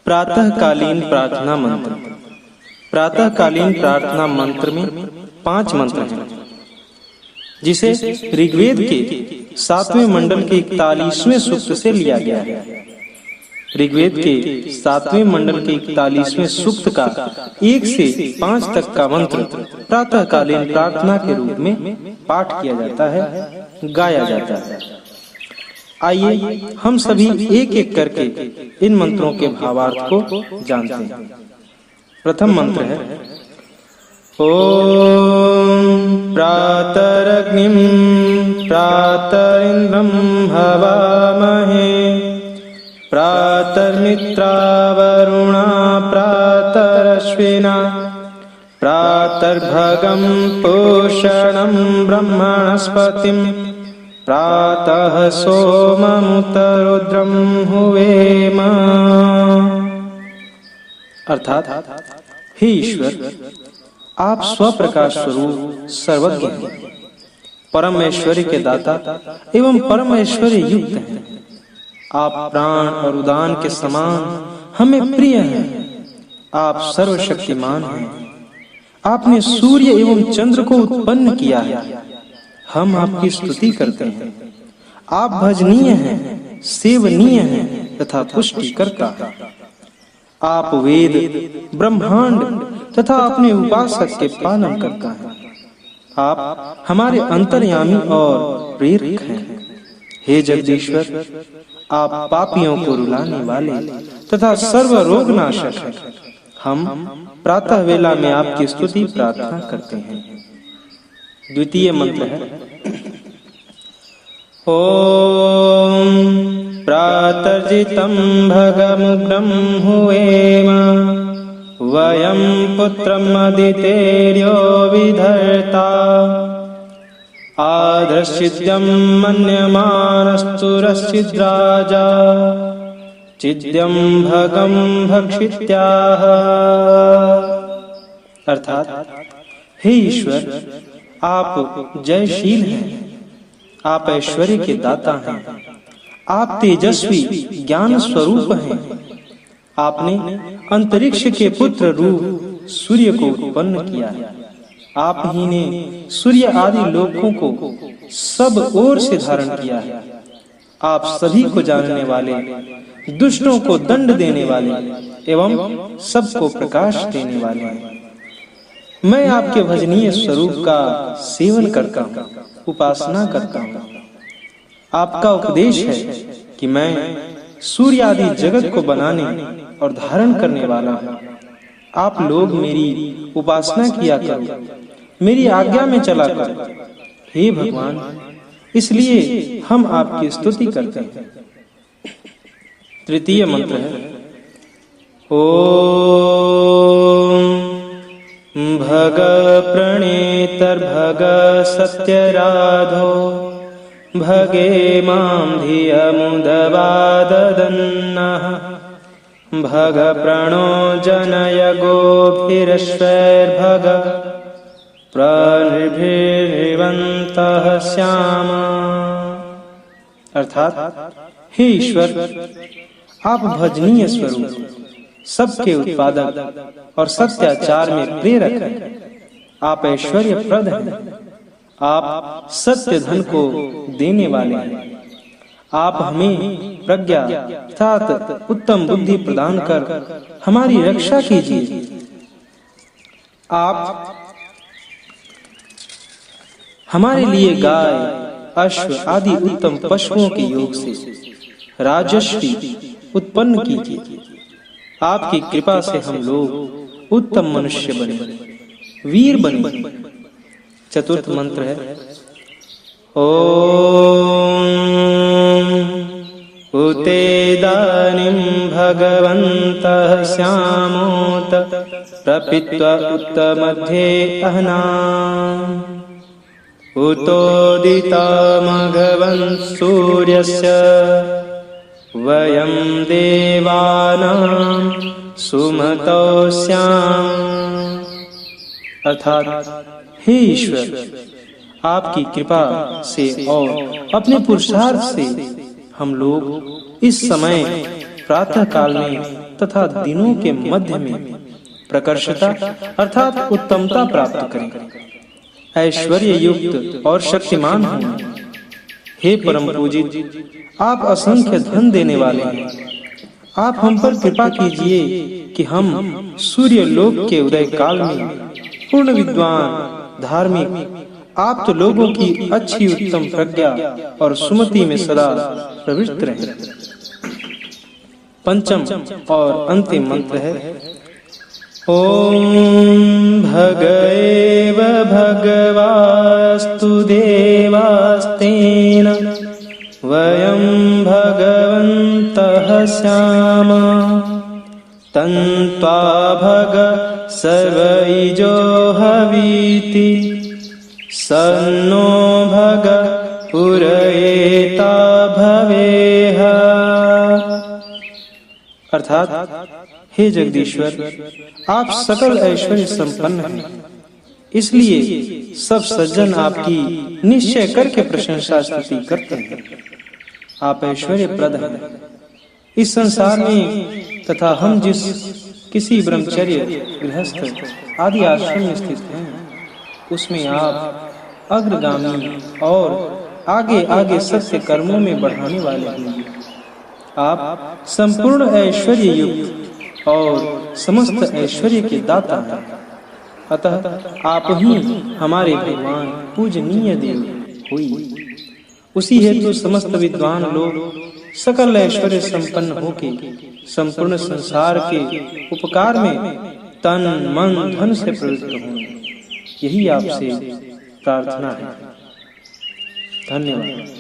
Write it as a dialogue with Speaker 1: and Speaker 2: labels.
Speaker 1: प्रातःकालीन प्रार्थना मंत्र। प्रातःकालीन प्रार्थना मंत्र में 5 मंत्र हैं, जिसे ऋग्वेद के 7वें मंडल के 41वें सूक्त से लिया गया है। ऋग्वेद के 7वें मंडल के 41वें सूक्त का 1 से 5 तक का मंत्र प्रातःकालीन प्रार्थना के रूप में पाठ किया जाता है, गाया जाता है। आइए हम सभी एक एक करके इन मंत्रों के भावार्थ को जानते हैं। प्रथम मंत्र है ओम प्रातरग्निं प्रातरिंद्रं हवामहे प्रातर्मित्रा वरुणा प्रातरश्विना प्रातर्भगं पूषणं ब्रह्मणस्पतिं प्रातः सोममुत रुद्रं हुवेम। अर्थात हे ईश्वर, आप स्वप्रकाश स्वरूप सर्वज्ञ हैं, परम ऐश्वर्य के दाता एवं परम ऐश्वर्य युक्त हैं। आप प्राण और उदान के समान हमें प्रिय हैं। आप सर्वशक्तिमान हैं। आपने सूर्य एवं चंद्र को उत्पन्न किया है। हम आपकी स्तुति करते हैं। आप भजनीय हैं, सेवनीय हैं तथा पुष्टिकर्ता। आप वेद, ब्रह्मांड तथा अपने उपासक के पालन करता है। आप हमारे अंतर्यामी और प्रेरक हैं। हे जगदीश्वर, आप पापियों को रुलाने वाले तथा सर्व रोग नाशक हैं। हम प्रातः वेला में आपकी स्तुति प्रार्थना करते हैं। द्वितीय मंत्र है ओम प्रातर्जितं भगमुग्रं हुवेम वयं पुत्रं अदितेर्यो विधर्ता आधर्षिद्यं मन्यमानस्तु रश्चिद्राजा चिद्यं भगं भक्षित्याह। अर्थात हे ईश्वर, आप जयशील हैं। आप ऐश्वर्य के दाता हैं। आप तेजस्वी ज्ञान स्वरूप हैं। आपने अंतरिक्ष के पुत्र रूप सूर्य को उत्पन्न किया है। आप ही ने सूर्य आदि लोकों को सब ओर से धारण किया है। आप सभी को जानने वाले, दुष्टों को दंड देने वाले एवं सबको प्रकाश देने वाले हैं। मैं आपके भजनीय स्वरूप का सेवन करता हूँ, उपासना करता हूँ। आपका उपदेश है कि मैं सूर्य आदि जगत को बनाने और धारण करने वाला हूँ। आप लोग मेरी उपासना किया करो, मेरी आज्ञा में चला करो। हे भगवान, इसलिए हम आपकी स्तुति करते हैं। तृतीय मंत्र है ओम भग प्रणेतर्भग सत्यराधो भगे मां धियमुदवाददन्नः भग प्रणो जनय गोभिरश्वैर्भग प्रनृभिर्नृवन्तः स्याम। अर्थात हे ईश्वर, आप भजनीय स्वरूप, सबके उत्पादक और सत्याचार में प्रेरक हैं। आप ऐश्वर्य प्रद हैं। आप सत्य धन को देने वाले हैं। आप हमें प्रज्ञा अर्थात उत्तम बुद्धि प्रदान कर हमारी रक्षा कीजिए। आप हमारे लिए गाय, अश्व आदि उत्तम पशुओं के योग से राजश्री उत्पन्न कीजिए। आपकी कृपा से हम लोग उत्तम मनुष्य बने, वीर बने। चतुर्थ मंत्र है ओम उतेदानीं भगवन्तः स्यामोत प्रपित्वा उत्तमध्ये अह्नाम् उतोदितमघवन् सूर्यस्य वयं देवानां सुमतो स्याम। अर्थात हे ईश्वर, आपकी कृपा से और अपने पुरुषार्थ से हम लोग इस समय प्रातः काल में तथा दिनों के मध्य में प्रकर्षता अर्थात उत्तमता प्राप्त करें, ऐश्वर्य युक्त और शक्तिमान हों। हे परम पूजित, आप असंख्य धन देने वाले हैं। आप हम पर कृपा कीजिए कि हम सूर्य लोक के उदय काल में पूर्ण विद्वान धार्मिक, आप तो लोगों की अच्छी उत्तम प्रज्ञा और सुमति में सदा प्रविष्ट रहें। पंचम और अंतिम मंत्र है ओम भगैव भगवास्तु देवास्तेन वयं भगवन्तः स्याम तन्त्वा भग सर्वैजो हवीति सन्नो भग पुरयेता भवेह। अर्थात हे जगदीश्वर, आप सकल ऐश्वर्य संपन्न हैं, इसलिए सब सज्जन आपकी निश्चय करके प्रशंसा स्तुति करते हैं। आप ऐश्वर्य प्रद हैं। इस संसार में तथा हम जिस किसी ब्रह्मचर्य, गृहस्थ आदि आश्रम में स्थित हैं, उसमें आप अग्रगामी और आगे आगे सत्य कर्मों में बढ़ाने वाले हैं। आप संपूर्ण ऐश्वर्य युक्त और समस्त ऐश्वर्य के दाता हैं। अतः आप ही हमारे भगवान पूजनीय देव हुई। उसी हेतु समस्त विद्वान लोग सकल ऐश्वर्य संपन्न होके संपूर्ण संसार के उपकार में तन मन धन से प्रवृत्त हों, यही आपसे प्रार्थना है। धन्यवाद।